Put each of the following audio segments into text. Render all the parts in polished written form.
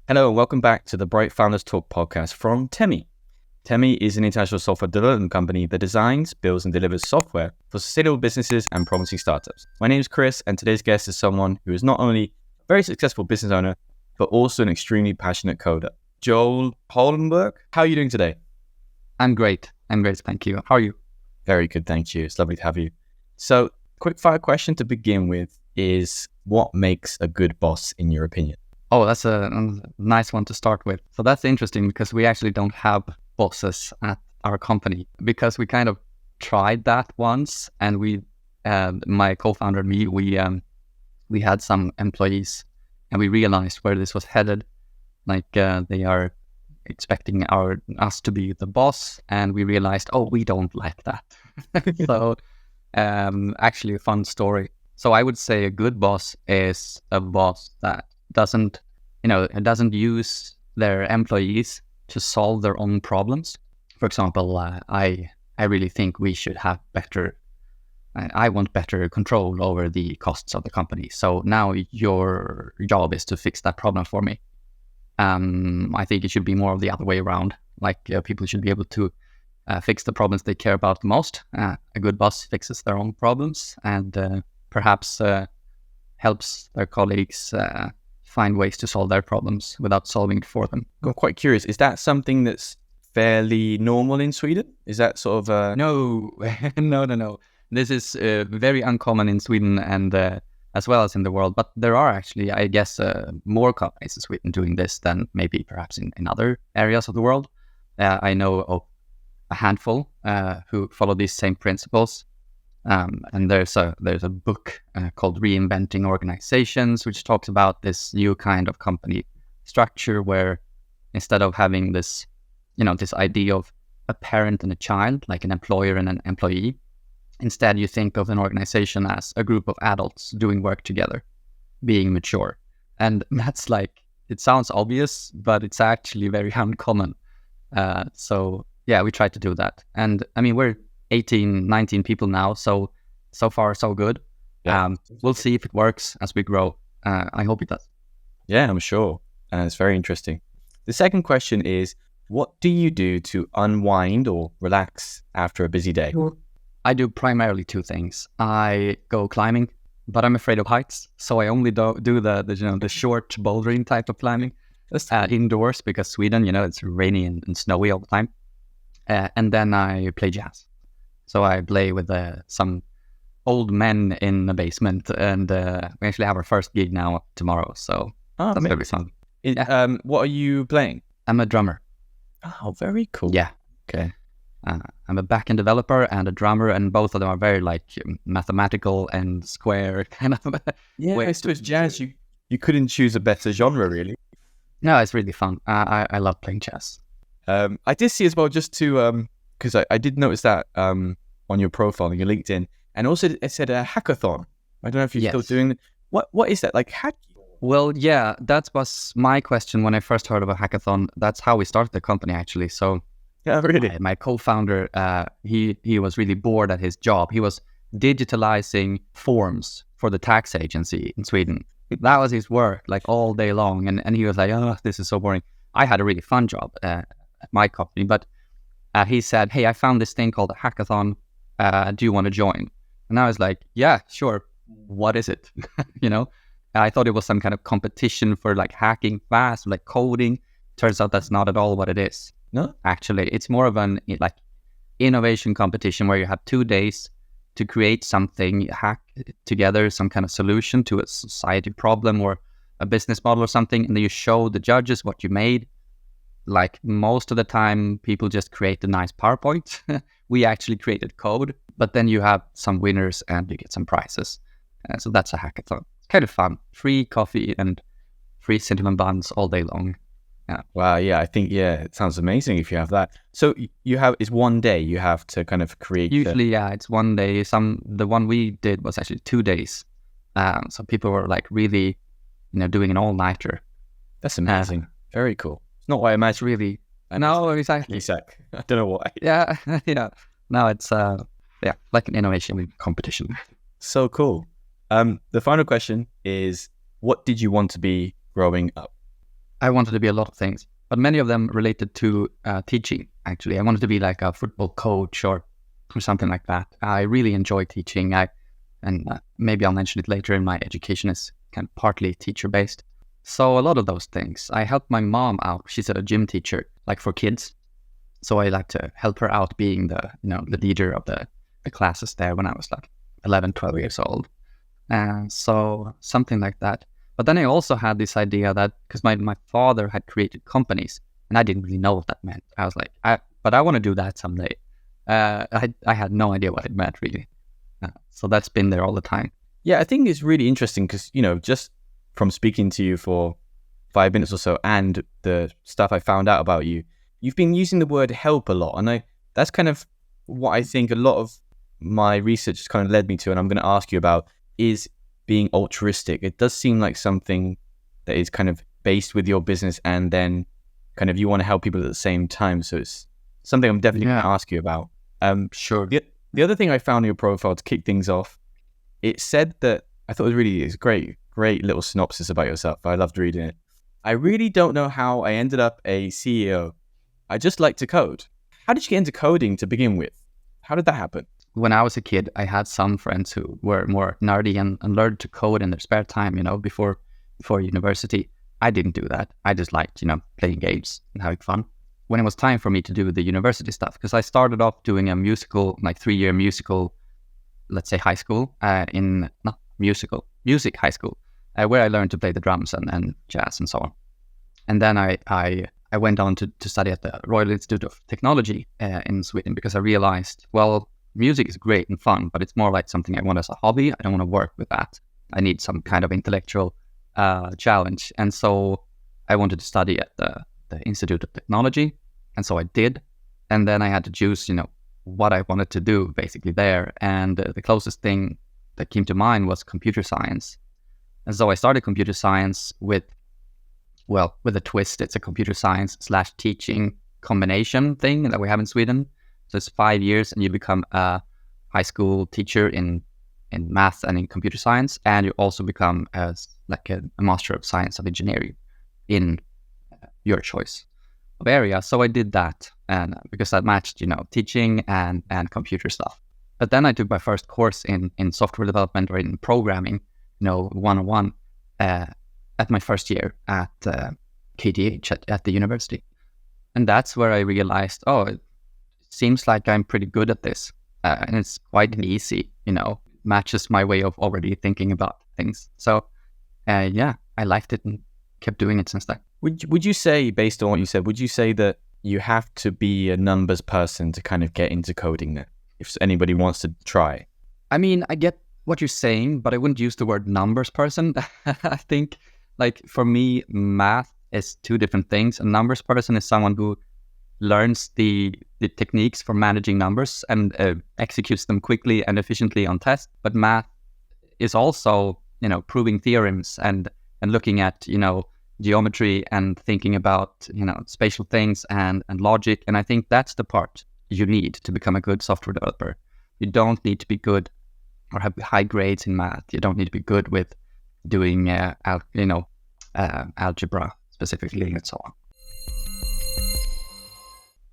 Hello and welcome back to the Bright Founders Talk podcast from Temi. Temi is an international software development company that designs, builds and delivers software for sustainable businesses and promising startups. My name is Chris and today's guest is someone who is not only a very successful business owner, but also an extremely passionate coder. Joel Holmberg, how are you doing today? I'm great. Thank you. How are you? Very good, thank you. It's lovely to have you. So, quick fire question to begin with is, what makes a good boss in your opinion? Oh, that's a nice one to start with. So that's interesting because we actually don't have bosses at our company because we kind of tried that once, and my co-founder and me, we had some employees, and we realized where this was headed. Like they are expecting us to be the boss, and we realized, we don't like that. So actually a fun story. So I would say a good boss is a boss that doesn't use their employees to solve their own problems. For example, I really think we should have I want better control over the costs of the company. So now your job is to fix that problem for me. I think it should be more of the other way around. Like people should be able to fix the problems they care about the most. A good boss fixes their own problems and perhaps helps their colleagues find ways to solve their problems without solving it for them. I'm quite curious, is that something that's fairly normal in Sweden? Is that sort of... No. This is very uncommon in Sweden and as well as in the world. But there are actually, I guess, more companies in Sweden doing this than maybe perhaps in other areas of the world. I know of a handful who follow these same principles. And there's a book called Reinventing Organizations, which talks about this new kind of company structure where instead of having this idea of a parent and a child, like an employer and an employee, instead you think of an organization as a group of adults doing work together, being mature. And that's it sounds obvious, but it's actually very uncommon. So yeah, we try to do that. And I mean, we're 18, 19 people now, so far so good. Yeah. We'll see if it works as we grow. I hope it does. Yeah, I'm sure. It's very interesting. The second question is, what do you do to unwind or relax after a busy day? I do primarily two things. I go climbing, but I'm afraid of heights, so I only do the short bouldering type of climbing indoors because Sweden, it's rainy and snowy all the time. And then I play jazz. So I play with some old men in the basement, and we actually have our first gig now tomorrow. So that's very fun. What are you playing? I'm a drummer. Oh, very cool. Yeah. Okay. I'm a backend developer and a drummer, and both of them are very mathematical and square kind of. Yeah, I suppose jazz. You couldn't choose a better genre, really. No, it's really fun. I love playing jazz. I did see as well, just to because I did notice that on your profile on your LinkedIn, and also it said a hackathon. I don't know if you're still doing it. What is that, like Well, yeah, that was my question when I first heard of a hackathon. That's how we started the company, actually. So, yeah, really, my co-founder, he was really bored at his job. He was digitalizing forms for the tax agency in Sweden. That was his work, all day long, and he was like, "Oh, this is so boring." I had a really fun job at my company, but he said, "Hey, I found this thing called a hackathon. Do you want to join?" And I was like, "Yeah, sure. What is it?" I thought it was some kind of competition for hacking fast, coding. Turns out that's not at all what it is. No, actually, it's more of an innovation competition where you have 2 days to create something, hack together some kind of solution to a society problem or a business model or something, and then you show the judges what you made. Most of the time, people just create a nice PowerPoint. We actually created code, but then you have some winners and you get some prizes. So that's a hackathon. It's kind of fun. Free coffee and free cinnamon buns all day long. Yeah. Wow. Yeah, I think it sounds amazing if you have that. So it's 1 day you have to kind of create. Usually, it's 1 day. The one we did was actually 2 days. So people were really, doing an all-nighter. That's amazing. Very cool. It's not what I imagined. Really. No, exactly. I don't know why. Yeah. Yeah. No, it's like an innovation competition. So cool. The final question is, what did you want to be growing up? I wanted to be a lot of things, but many of them related to teaching. Actually, I wanted to be like a football coach or something like that. I really enjoy teaching. Maybe I'll mention it later. In my education is kind of partly teacher based, so a lot of those things. I helped my mom out. She's a gym teacher, like for kids. So I like to help her out, being the leader of the classes there when I was like 11, 12 years old. So something like that. But then I also had this idea that, because my father had created companies, and I didn't really know what that meant. I was like, but I want to do that someday. I had no idea what it meant, really. So that's been there all the time. Yeah, I think it's really interesting because, just from speaking to you for 5 minutes or so and the stuff I found out about you, you've been using the word help a lot. And that's kind of what I think a lot of my research has kind of led me to, and I'm going to ask you about, is being altruistic. It does seem like something that is kind of based with your business, and then kind of you want to help people at the same time. So it's something I'm definitely going to ask you about. Sure. The other thing I found in your profile to kick things off, it said that, I thought it was great little synopsis about yourself. I loved reading it. I really don't know how I ended up a CEO. I just like to code. How did you get into coding to begin with? How did that happen? When I was a kid, I had some friends who were more nerdy and learned to code in their spare time, before university. I didn't do that. I just liked, playing games and having fun. When it was time for me to do the university stuff, because I started off doing a musical, like 3-year musical, let's say high school, music high school, where I learned to play the drums and jazz and so on. And then I went on to study at the Royal Institute of Technology in Sweden, because I realized, well, music is great and fun, but it's more like something I want as a hobby. I don't want to work with that. I need some kind of intellectual challenge. And so I wanted to study at the Institute of Technology. And so I did. And then I had to choose, what I wanted to do basically there. And the closest thing that came to mind was computer science. And so I started computer science with a twist. It's a computer science / teaching combination thing that we have in Sweden. So it's 5 years and you become a high school teacher in math and in computer science. And you also become a master of science of engineering in your choice of area. So I did that, and because that matched, teaching and computer stuff. But then I took my first course in software development or in programming, 101, at my first year at KTH at the university. And that's where I realized, it seems like I'm pretty good at this. And it's quite easy, matches my way of already thinking about things. So, I liked it and kept doing it since then. Would you say, based on what you said, would you say that you have to be a numbers person to kind of get into coding then, if anybody wants to try? I mean, I get what you're saying, but I wouldn't use the word numbers person. I think, for me, math is two different things. A numbers person is someone who learns the techniques for managing numbers and executes them quickly and efficiently on tests. But math is also, proving theorems and looking at, geometry and thinking about, spatial things and logic. And I think that's the part you need to become a good software developer. You don't need to be good or have high grades in math. You don't need to be good with doing, algebra specifically and so on.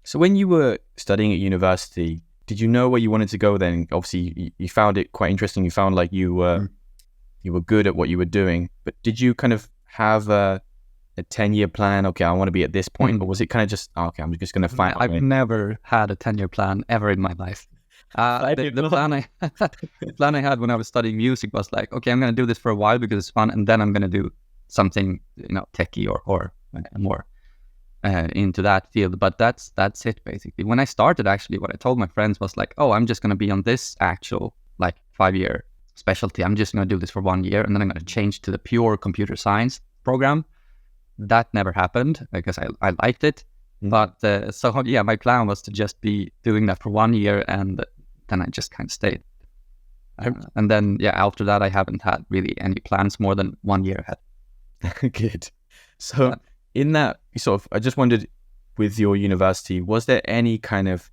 So when you were studying at university, did you know where you wanted to go then? Obviously, you found it quite interesting. You found like you were good at what you were doing. But did you kind of have a 10-year plan? Okay, I want to be at this point. Or was it kind of just, I'm just going to find... I've never had a 10-year plan ever in my life. The plan I had when I was studying music was like, okay, I'm going to do this for a while because it's fun. And then I'm going to do something, techie or more into that field. But that's it basically. When I started, actually, what I told my friends was like, I'm just going to be on this actual 5-year specialty. I'm just going to do this for 1 year and then I'm going to change to the pure computer science program. That never happened because I liked it. But my plan was to just be doing that for 1 year, and then I just kind of stayed. And then, after that, I haven't had really any plans more than 1 year ahead. Good. So in that, I just wondered, with your university, was there any kind of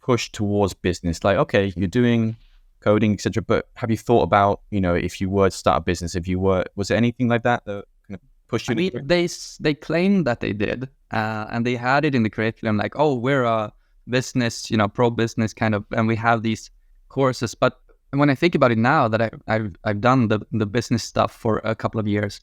push towards business? Like, okay, you're doing coding, etc., but have you thought about, if you were to start a business, was there anything like that kind of pushed you? I mean, they claimed that they did, and they had it in the curriculum, like, oh, we're a business, pro business kind of, and we have these courses. But when I think about it now, that I've done the business stuff for a couple of years,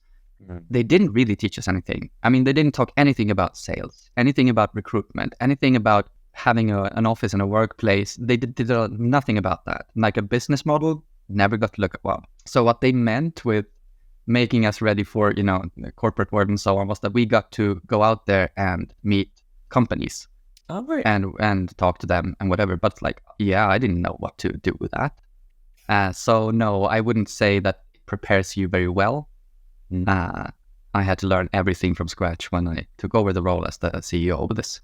they didn't really teach us anything. I mean, they didn't talk anything about sales, anything about recruitment, anything about having an office and a workplace. They did nothing about that. Like a business model, never got to look at one. So what they meant with making us ready for, the corporate world and so on, was that we got to go out there and meet companies and talk to them and whatever. But I didn't know what to do with that. So no, I wouldn't say that it prepares you very well. I had to learn everything from scratch when I took over the role as the CEO of this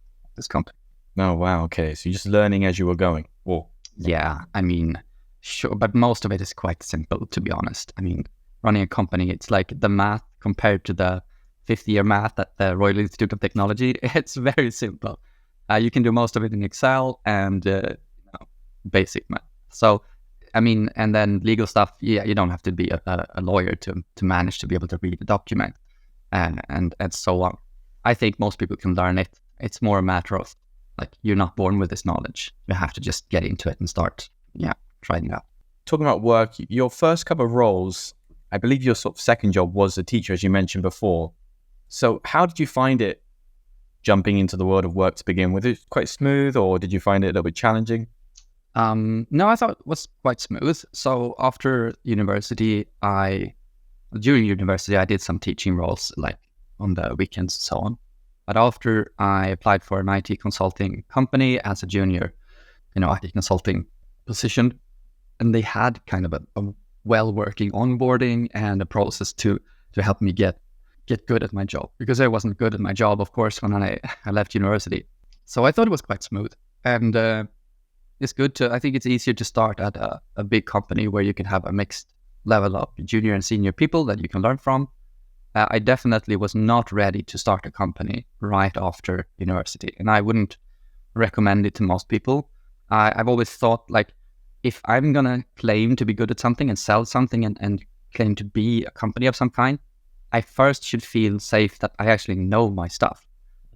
company. Oh, wow. Okay. So you're just learning as you were going. Whoa. Yeah. I mean, sure. But most of it is quite simple, to be honest. I mean, running a company, it's like the math compared to the 50-year math at the Royal Institute of Technology. It's very simple. You can do most of it in Excel and basic math. So, I mean, and then legal stuff, you don't have to be a lawyer to manage to be able to read a document and so on. I think most people can learn it. It's more a matter of, you're not born with this knowledge. You have to just get into it and start, trying it out. Talking about work, your first couple of roles, I believe your sort of second job was a teacher, as you mentioned before. So how did you find it jumping into the world of work to begin with? Was it quite smooth, or did you find it a little bit challenging? No, I thought it was quite smooth. So after university, during university, I did some teaching roles, like on the weekends and so on. But after I applied for an IT consulting company as a junior, IT consulting position, and they had kind of a well-working onboarding and a process to help me get good at my job, because I wasn't good at my job, of course, when I left university. So I thought it was quite smooth, and it's good I think it's easier to start at a big company where you can have a mixed level of junior and senior people that you can learn from. I definitely was not ready to start a company right after university, and I wouldn't recommend it to most people. I've always thought, if I'm going to claim to be good at something and sell something and claim to be a company of some kind, I first should feel safe that I actually know my stuff.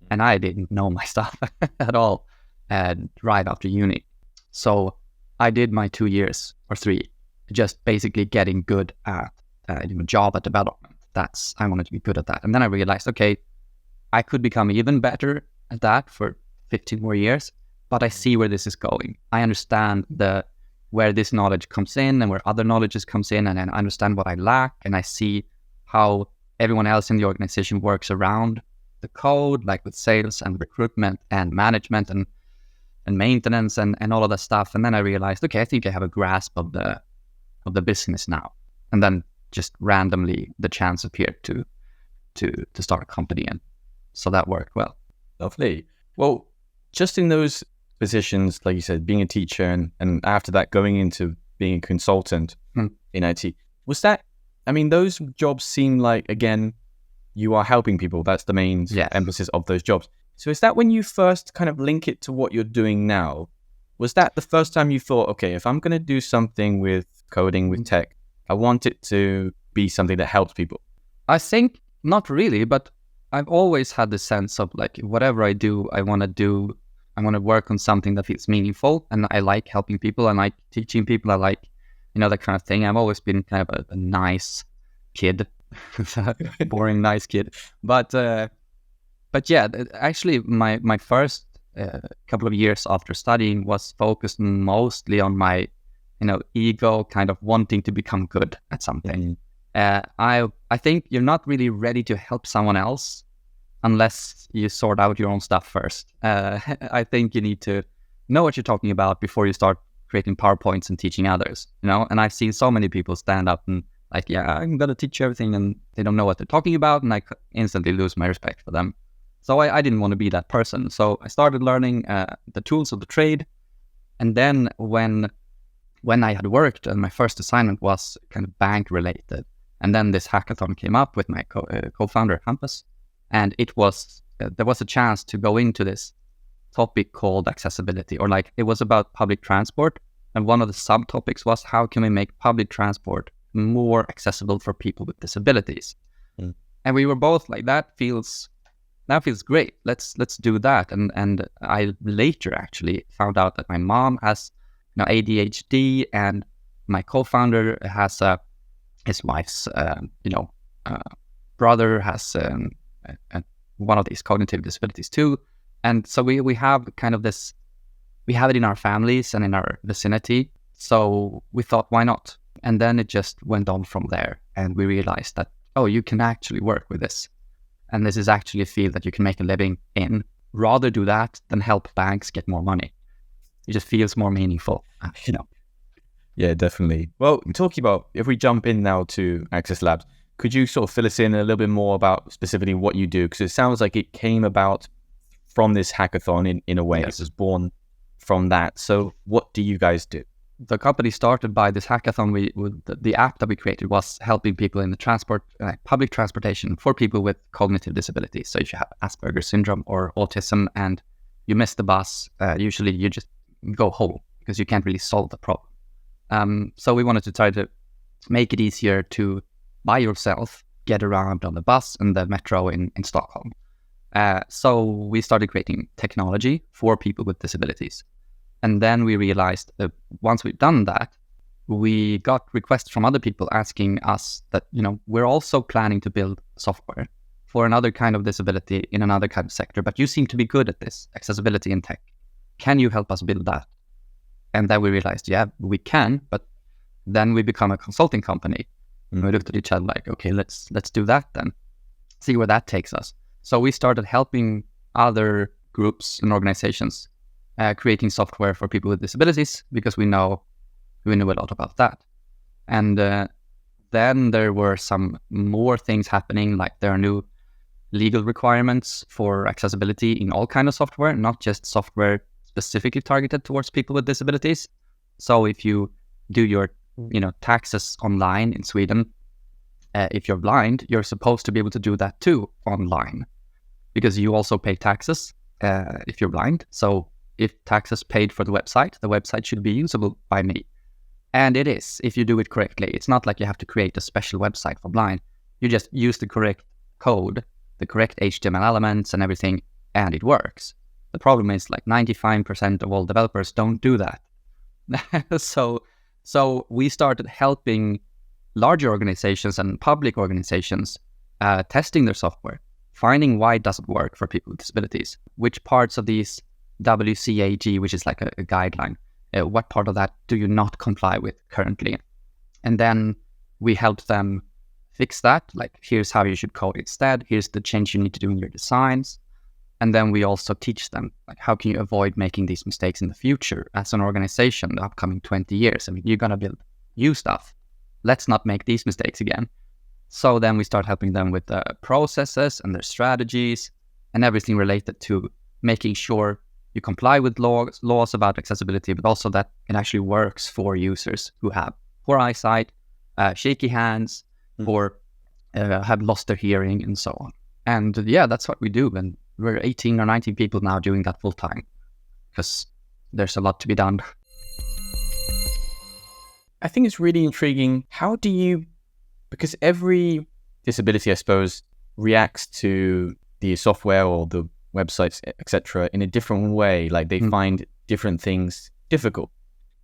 And I didn't know my stuff at all right after uni. So I did my 2 years or 3 just basically getting good at Java development. I wanted to be good at that. And then I realized, okay, I could become even better at that for 15 more years, but I see where this is going. I understand where this knowledge comes in and where other knowledge comes in, and I understand what I lack, and I see how everyone else in the organization works around the code, like with sales and recruitment and management and maintenance and all of that stuff. And then I realized, okay, I think I have a grasp of the business now. And then just randomly the chance appeared to start a company, and so that worked well. Lovely. Well, just in those positions, like you said, being a teacher and after that going into being a consultant in IT, was that, I mean, those jobs seem like, again, you are helping people. That's the main emphasis of those jobs. So is that when you first kind of link it to what you're doing now? Was that the first time you thought, okay, if I'm going to do something with coding, with tech, I want it to be something that helps people? I think not really, but I've always had the sense of whatever I do, I want to work on something that feels meaningful, and I like helping people, I like teaching people, I like, that kind of thing. I've always been kind of a nice kid, boring nice kid. But yeah, actually my first couple of years after studying was focused mostly on my, ego, kind of wanting to become good at something. I think you're not really ready to help someone else unless you sort out your own stuff first. I think you need to know what you're talking about before you start creating PowerPoints and teaching others, And I've seen so many people stand up and I'm going to teach you everything, and they don't know what they're talking about, and I instantly lose my respect for them. So I didn't want to be that person. So I started learning the tools of the trade. And then when I had worked, and my first assignment was kind of bank related, and then this hackathon came up with my co-founder, Hampus, and it was there was a chance to go into this topic called accessibility, or it was about public transport. And one of the subtopics was, how can we make public transport more accessible for people with disabilities? And we were both like, that feels great. Let's do that. And I later actually found out that my mom has ADHD, and my co-founder has his wife's brother has one of these cognitive disabilities too. And so we have kind of this, we have it in our families and in our vicinity. So we thought, why not? And then it just went on from there. And we realized that, oh, you can actually work with this. And this is actually a field that you can make a living in. Rather do that than help banks get more money. It just feels more meaningful, Yeah, definitely. Well, talking about, if we jump in now to Axess Labs, could you sort of fill us in a little bit more about specifically what you do? Because it sounds like it came about from this hackathon in a way. Yes. It was born from that. So what do you guys do? The company started by this hackathon. The app that we created was helping people in the public transportation for people with cognitive disabilities. So if you have Asperger's syndrome or autism and you miss the bus, usually you just go home because you can't really solve the problem. So we wanted to try to make it easier to, by yourself, get around on the bus and the metro in Stockholm. So we started creating technology for people with disabilities. And then we realized that once we've done that, we got requests from other people asking us that, we're also planning to build software for another kind of disability in another kind of sector, but you seem to be good at this, accessibility in tech. Can you help us build that? And then we realized, yeah, we can, but then we become a consulting company. And we looked at each other like, okay, let's do that then, see where that takes us. So we started helping other groups and organizations creating software for people with disabilities, because we knew a lot about that. And then there were some more things happening, like there are new legal requirements for accessibility in all kinds of software, not just software specifically targeted towards people with disabilities. So if you do your taxes online in Sweden, if you're blind, you're supposed to be able to do that too online, because you also pay taxes if you're blind. So if taxes paid for the website should be usable by me. And it is, if you do it correctly. It's not like you have to create a special website for blind. You just use the correct code, the correct HTML elements and everything, and it works. The problem is like 95% of all developers don't do that. So we started helping larger organizations and public organizations testing their software, finding why it doesn't work for people with disabilities, which parts of these WCAG, which is like a guideline, what part of that do you not comply with currently? And then we helped them fix that, like here's how you should code instead, here's the change you need to do in your designs. And then we also teach them, like, how can you avoid making these mistakes in the future as an organization, the upcoming 20 years? I mean, you're going to build new stuff. Let's not make these mistakes again. So then we start helping them with the processes and their strategies and everything related to making sure you comply with laws about accessibility, but also that it actually works for users who have poor eyesight, shaky hands, or have lost their hearing and so on. And yeah, that's what we do. And we're 18 or 19 people now doing that full time, because there's a lot to be done. I think it's really intriguing. How do you, because every disability, I suppose, reacts to the software or the websites, etc., in a different way. Like they find different things difficult.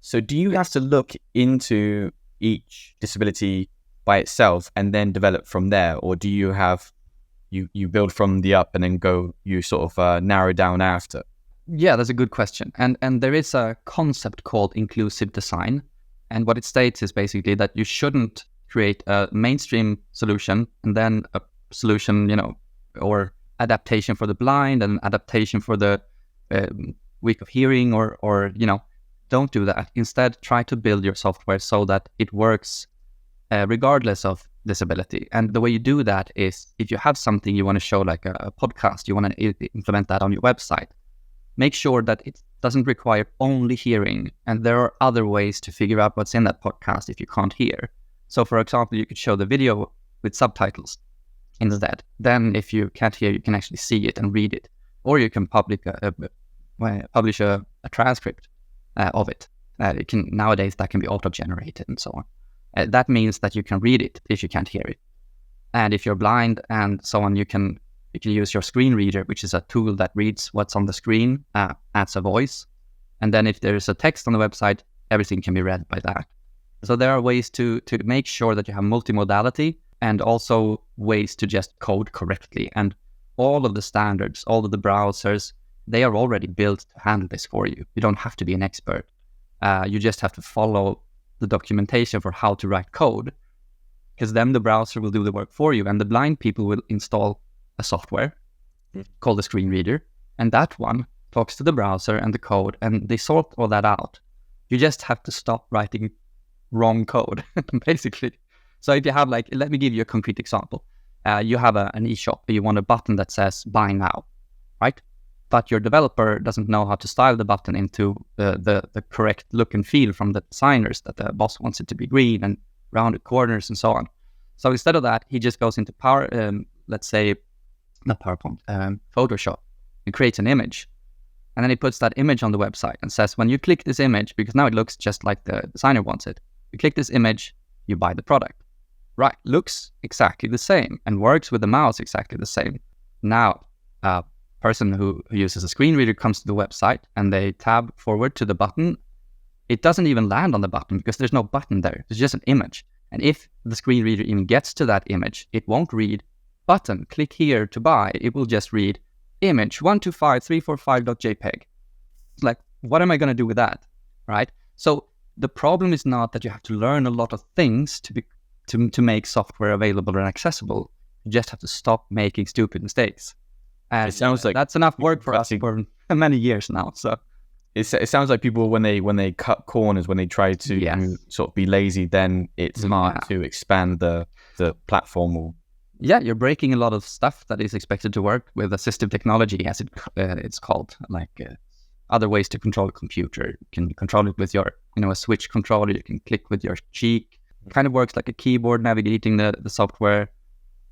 So do you have to look into each disability by itself and then develop from there? Or do you have, you build from the up and then you sort of narrow down after? Yeah, that's a good question. And there is a concept called inclusive design. And what it states is basically that you shouldn't create a mainstream solution and then a solution, or adaptation for the blind and adaptation for the weak of hearing, or don't do that. Instead, try to build your software so that it works regardless of disability. And the way you do that is, if you have something you want to show, like a podcast, you want to implement that on your website, make sure that it doesn't require only hearing. And there are other ways to figure out what's in that podcast if you can't hear. So for example, you could show the video with subtitles instead. Then if you can't hear, you can actually see it and read it. Or you can publish a transcript of it. Nowadays that can be auto-generated and so on. That means that you can read it if you can't hear it. And if you're blind and so on, you can use your screen reader, which is a tool that reads what's on the screen, adds a voice. And then if there's a text on the website, everything can be read by that. So there are ways to make sure that you have multimodality, and also ways to just code correctly. And all of the standards, all of the browsers, they are already built to handle this for you. You don't have to be an expert. You just have to follow the documentation for how to write code, because then the browser will do the work for you. And the blind people will install a software called a screen reader, and that one talks to the browser and the code, and they sort all that out. You just have to stop writing wrong code, basically. So if you have, like, let me give you a concrete example. You have an e-shop, you want a button that says buy now, right? But your developer doesn't know how to style the button into the correct look and feel from the designers, that the boss wants it to be green and rounded corners and so on. So instead of that, he just goes into Photoshop, and creates an image. And then he puts that image on the website and says, when you click this image, because now it looks just like the designer wants it, you click this image, you buy the product. Right, looks exactly the same and works with the mouse exactly the same. Now, a person who uses a screen reader comes to the website and they tab forward to the button. It doesn't even land on the button because there's no button there. It's just an image. And if the screen reader even gets to that image, it won't read button, click here to buy. It will just read image 125345.jpg. It's like, what am I going to do with that, right? So the problem is not that you have to learn a lot of things to make software available and accessible. You just have to stop making stupid mistakes. And it sounds like that's enough work for us for many years now. So it sounds like people, when they cut corners, when they try to sort of be lazy, then it's smart to expand the platform. Or you're breaking a lot of stuff that is expected to work with assistive technology, as it's called, other ways to control a computer. You can control it with your, a switch controller. You can click with your cheek. It kind of works like a keyboard navigating the software.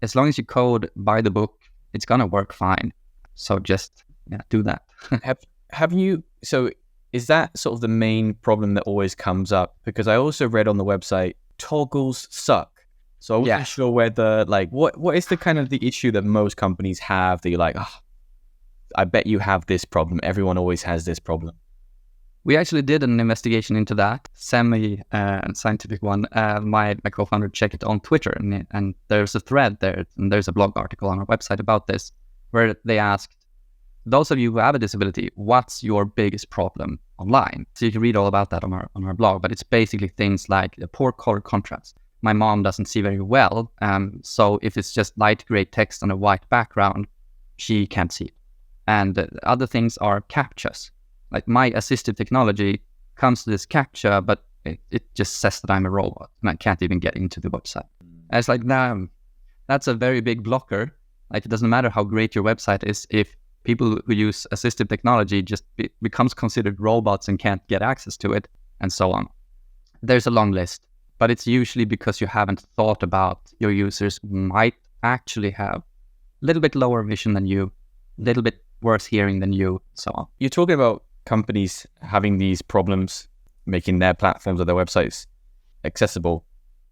As long as you code by the book, it's going to work fine. So just do that. Have you, so is that sort of the main problem that always comes up? Because I also read on the website, toggles suck. So I wasn't sure whether, what is the kind of the issue that most companies have that you're like, I bet you have this problem. Everyone always has this problem. We actually did an investigation into that, semi-scientific one. My co-founder checked it on Twitter, and there's a thread there, and there's a blog article on our website about this, where they asked, those of you who have a disability, what's your biggest problem online? So you can read all about that on our blog, but it's basically things like the poor color contrast. My mom doesn't see very well, so if it's just light gray text on a white background, she can't see it. And other things are CAPTCHAs. Like, my assistive technology comes to this CAPTCHA, but it just says that I'm a robot and I can't even get into the website. And it's like, nah, that's a very big blocker. Like, it doesn't matter how great your website is if people who use assistive technology just becomes considered robots and can't get access to it, and so on. There's a long list, but it's usually because you haven't thought about your users might actually have a little bit lower vision than you, a little bit worse hearing than you, so on. You're talking about companies having these problems, making their platforms or their websites accessible.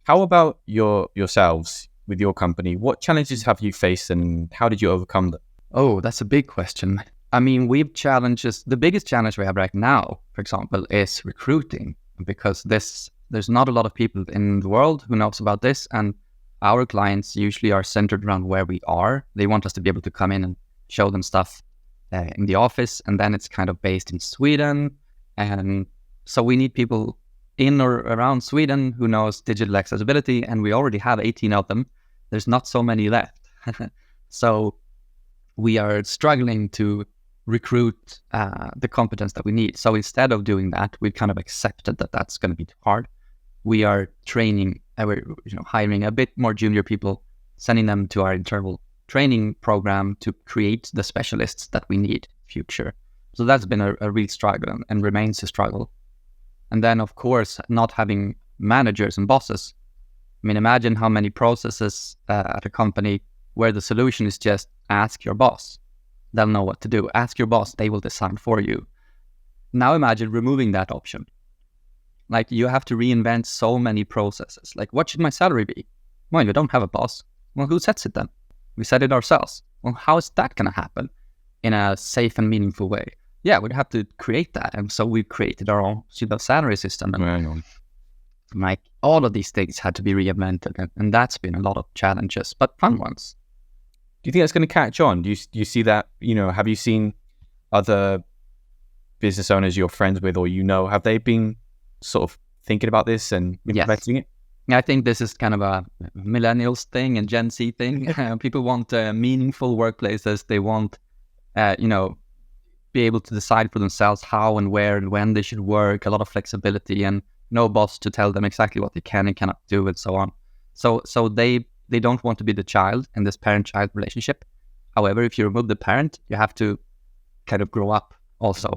How about yourselves with your company? What challenges have you faced and how did you overcome them? Oh, that's a big question. I mean, the biggest challenge we have right now, for example, is recruiting, because there's not a lot of people in the world who knows about this, and our clients usually are centered around where we are. They want us to be able to come in and show them stuff in the office, and then it's kind of based in Sweden. And so we need people in or around Sweden who knows digital accessibility, and we already have 18 of them. There's not so many left. So we are struggling to recruit the competence that we need. So instead of doing that, we've kind of accepted that that's going to be too hard. We are training, we're hiring a bit more junior people, sending them to our internal training program to create the specialists that we need in the future. So that's been a real struggle and remains a struggle. And then, of course, not having managers and bosses. I mean, imagine how many processes at a company where the solution is just ask your boss. They'll know what to do. Ask your boss, they will design for you. Now imagine removing that option. Like, you have to reinvent so many processes. Like, what should my salary be? Well, you don't have a boss. Well, who sets it then? We set it ourselves. Well, how is that going to happen in a safe and meaningful way? Yeah, we'd have to create that. And so we created our own salary system. And like all of these things had to be reinvented. And that's been a lot of challenges, but fun ones. Do you think that's going to catch on? Do you see that, have you seen other business owners you're friends with or have they been sort of thinking about this and implementing it? I think this is kind of a millennials thing and Gen Z thing. People want meaningful workplaces. They want, be able to decide for themselves how and where and when they should work, a lot of flexibility and no boss to tell them exactly what they can and cannot do and so on. So they don't want to be the child in this parent-child relationship. However, if you remove the parent, you have to kind of grow up also.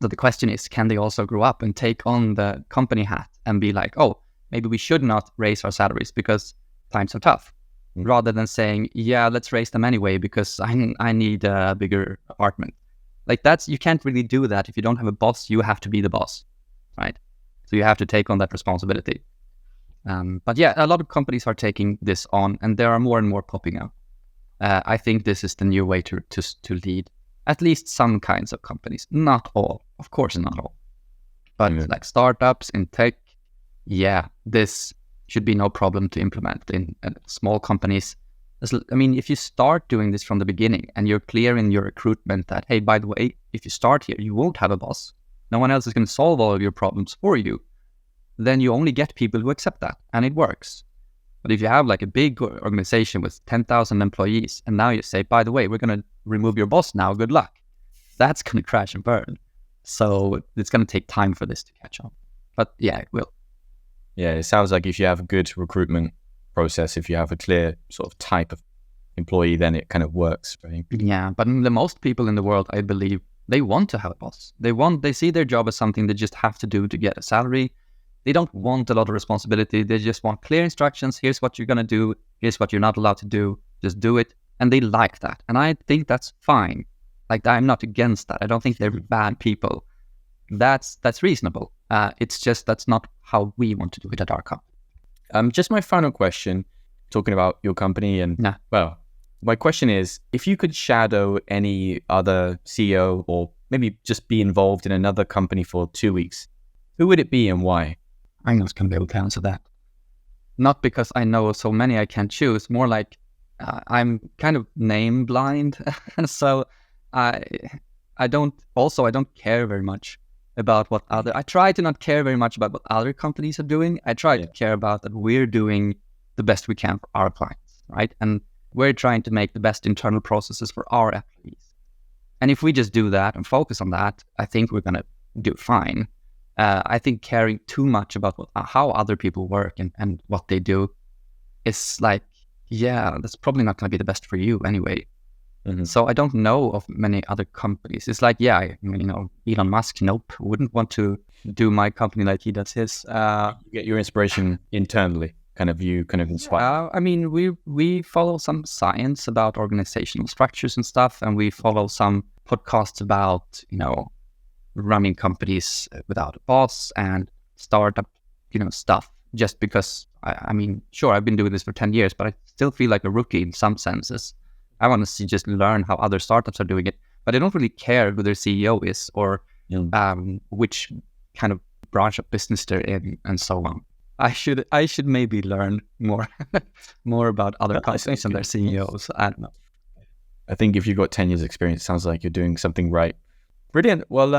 So the question is, can they also grow up and take on the company hat and be like, oh, maybe we should not raise our salaries because times are tough, rather than saying, yeah, let's raise them anyway because I need a bigger apartment. Like you can't really do that. If you don't have a boss, you have to be the boss, right? So you have to take on that responsibility. But yeah, a lot of companies are taking this on and there are more and more popping up. I think this is the new way to lead at least some kinds of companies. Not all, of course, not all. But like startups in tech, yeah, this should be no problem to implement in small companies. I mean, if you start doing this from the beginning and you're clear in your recruitment that, hey, by the way, if you start here, you won't have a boss. No one else is going to solve all of your problems for you. Then you only get people who accept that and it works. But if you have like a big organization with 10,000 employees and now you say, by the way, we're going to remove your boss now, good luck. That's going to crash and burn. So it's going to take time for this to catch on. But yeah, it will. Yeah, it sounds like if you have a good recruitment process, if you have a clear sort of type of employee, then it kind of works, right? Yeah, but the most people in the world, I believe, they want to have a boss. They see their job as something they just have to do to get a salary. They don't want a lot of responsibility. They just want clear instructions. Here's what you're going to do. Here's what you're not allowed to do. Just do it. And they like that. And I think that's fine. Like, I'm not against that. I don't think they're bad people. That's reasonable. It's just that's not how we want to do it at our company. Just my final question, talking about your company. And well, my question is, if you could shadow any other CEO or maybe just be involved in another company for 2 weeks, who would it be and why? I'm not going to be able to answer that. Not because I know so many I can't choose, more like I'm kind of name blind. So I don't care very much about what I try to not care very much about what other companies are doing. I try to care about that we're doing the best we can for our clients, right? And we're trying to make the best internal processes for our employees. And if we just do that and focus on that, I think we're going to do fine. I think caring too much about how other people work and what they do is like, yeah, that's probably not going to be the best for you anyway. Mm-hmm. So I don't know of many other companies. It's like, yeah, Elon Musk, nope, wouldn't want to do my company like he does his. You get your inspiration internally, kind of inspire. I mean, we follow some science about organizational structures and stuff, and we follow some podcasts about, running companies without a boss and startup, stuff. Just because, I mean, sure, I've been doing this for 10 years, but I still feel like a rookie in some senses. I want to just learn how other startups are doing it, but I don't really care who their CEO is or which kind of branch of business they're in and so on. I should maybe learn more about other companies and their CEOs. I don't know. I think if you've got 10 years experience, it sounds like you're doing something right. Brilliant. Well,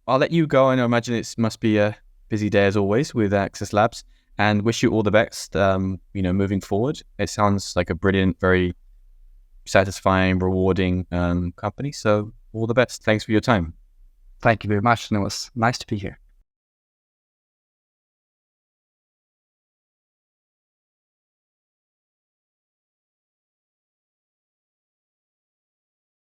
I'll let you go. I imagine it must be a busy day as always with Axess Labs, and wish you all the best, moving forward. It sounds like a brilliant, very satisfying, rewarding company. So all the best. Thanks for your time. Thank you very much. And it was nice to be here.